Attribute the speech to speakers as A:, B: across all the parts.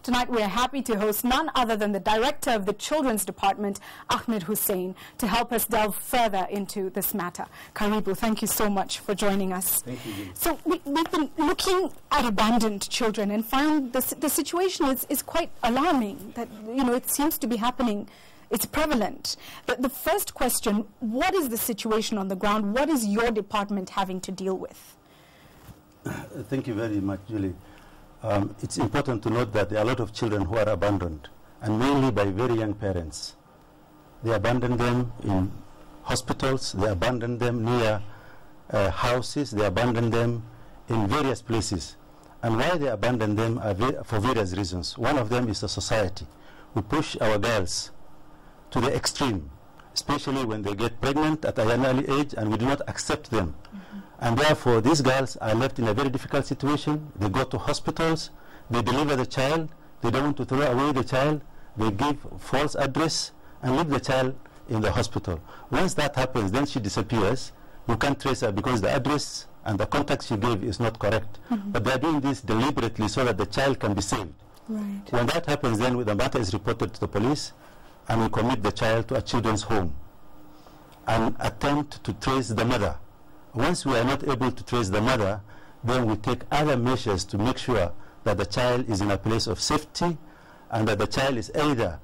A: Tonight we are happy to host none other than the Director of the Children's Department, Ahmed Hussein, to help us delve further into this matter. Karibu, thank you so much for joining us.
B: Thank you.
A: So we've been looking at abandoned children and found the situation is quite alarming, that it seems to be happening. It's prevalent. The first question, what is the situation on the ground? What is your department having to deal with?
B: Thank you very much, Julie. It's important to note that there are a lot of children who are abandoned, and mainly by very young parents. They abandon them in hospitals, they abandon them near houses, they abandon them in various places. And why they abandon them are for various reasons. One of them is the society. We push our girls to the extreme, especially when they get pregnant at an early age, and we do not accept them. And therefore, these girls are left in a very difficult situation. They go to hospitals, they deliver the child, they don't want to throw away the child, they give false address and leave the child in the hospital. Once that happens, then she disappears. You can't trace her because the address and the contact she gave is not correct. But they're doing this deliberately so that the child can be saved.
A: Right.
B: When that happens, then the matter is reported to the police, and we commit the child to a children's home and attempt to trace the mother. Once we are not able to trace the mother, then we take other measures to make sure that the child is in a place of safety and that the child is either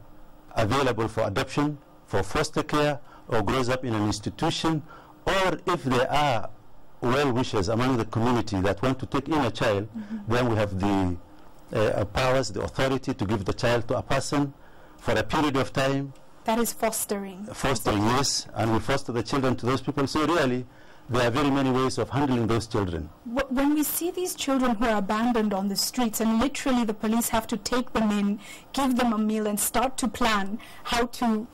B: available for adoption, for foster care, or grows up in an institution, or if there are well-wishers among the community that want to take in a child, then we have the powers, the authority to give the child to a person for a period of time.
A: That is fostering.
B: Fostering, yes, and we foster the children to those people. So really, there are very many ways of handling those children.
A: When we see these children who are abandoned on the streets, and literally the police have to take them in, give them a meal, and start to plan how to,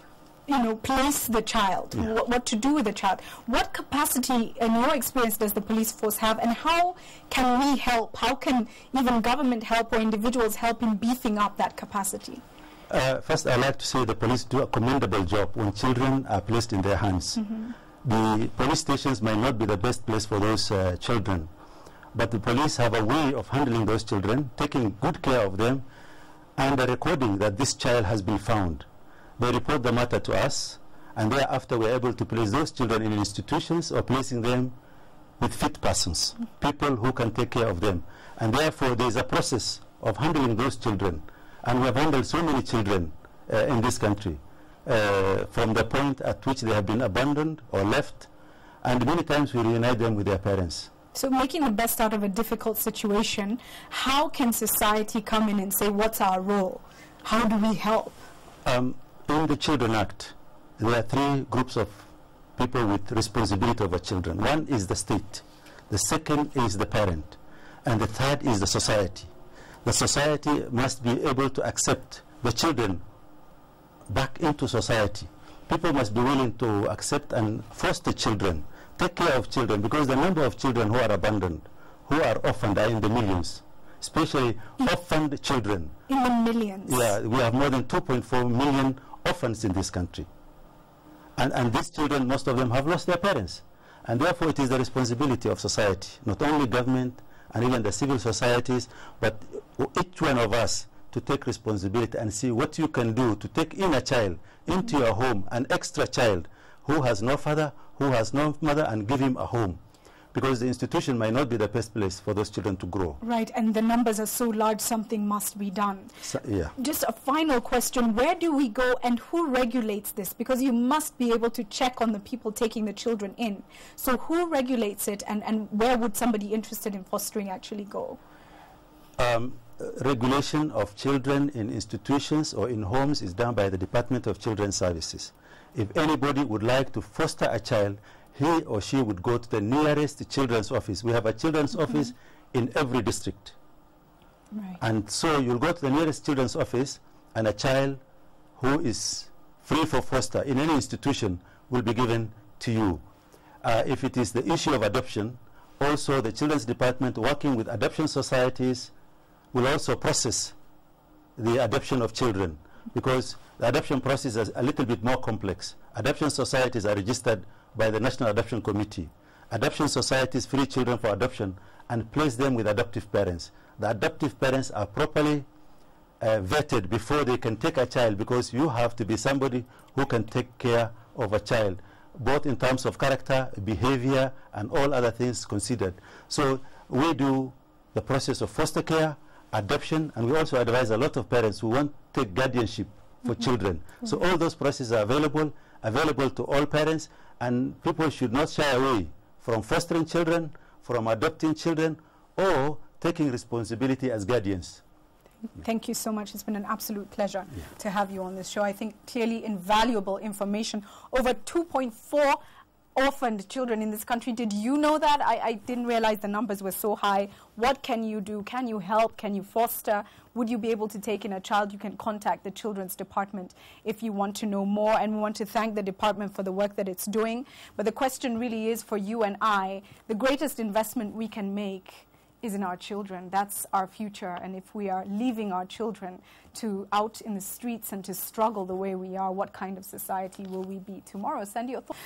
A: place the child, what to do with the child. What capacity, in your experience, does the police force have, and how can we help? How can even government help or individuals help in beefing up that capacity?
B: First, I'd like to say the police do a commendable job when children are placed in their hands. The police stations might not be the best place for those children, but the police have a way of handling those children, taking good care of them, and recording that this child has been found. They report the matter to us, and thereafter we're able to place those children in institutions or placing them with fit persons, people who can take care of them. And therefore there is a process of handling those children, and we have handled so many children in this country. From the point at which they have been abandoned or left, and many times we reunite them with their parents.
A: So making the best out of a difficult situation, how can society come in and say, what's our role? How do we help?
B: In the Children Act, there are three groups of people with responsibility over children. One is the state, the second is the parent, and the third is the society. The society must be able to accept the children back into society. People must be willing to accept and foster children, take care of children, because the number of children who are abandoned, who are orphaned, are in the millions, especially orphaned children.
A: In the millions?
B: Yeah, we have more than 2.4 million orphans in this country. And these children, most of them have lost their parents. And therefore it is the responsibility of society, not only government and even the civil societies, but each one of us to take responsibility and see what you can do to take in a child into your home, an extra child who has no father, who has no mother, and give him a home. Because the institution might not be the best place for those children to grow. Right,
A: and the numbers are so large, something must be done.
B: So, yeah.
A: Just a final question, where do we go and who regulates this? Because you must be able to check on the people taking the children in. So who regulates it, and where would somebody interested in fostering actually go?
B: Regulation of children in institutions or in homes is done by the Department of Children's Services. If anybody would like to foster a child, he or she would go to the nearest children's office. We have a children's office in every district.
A: Right.
B: And so you'll go to the nearest children's office, and a child who is free for foster in any institution will be given to you. If it is the issue of adoption, also the Children's Department, working with adoption societies, will also process the adoption of children, because the adoption process is a little bit more complex. Adoption societies are registered by the National Adoption Committee. Adoption societies free children for adoption and place them with adoptive parents. The adoptive parents are properly vetted before they can take a child, because you have to be somebody who can take care of a child, both in terms of character, behavior, and all other things considered. So we do the process of foster care, adoption, and we also advise a lot of parents who want to take guardianship for children. So all those processes are available to all parents, and people should not shy away from fostering children, from adopting children, or taking responsibility as guardians.
A: Thank you so much. It's been an absolute pleasure to have you on this show. I think clearly invaluable information. Over 2.4 orphaned children in this country. Did you know that? I didn't realize the numbers were so high. What can you do? Can you help? Can you foster? Would you be able to take in a child? You can contact the Children's Department if you want to know more. And we want to thank the department for the work that it's doing. But the question really is for you and I, the greatest investment we can make is in our children. That's our future. And if we are leaving our children to out in the streets and to struggle the way we are, what kind of society will we be tomorrow? Send your thoughts.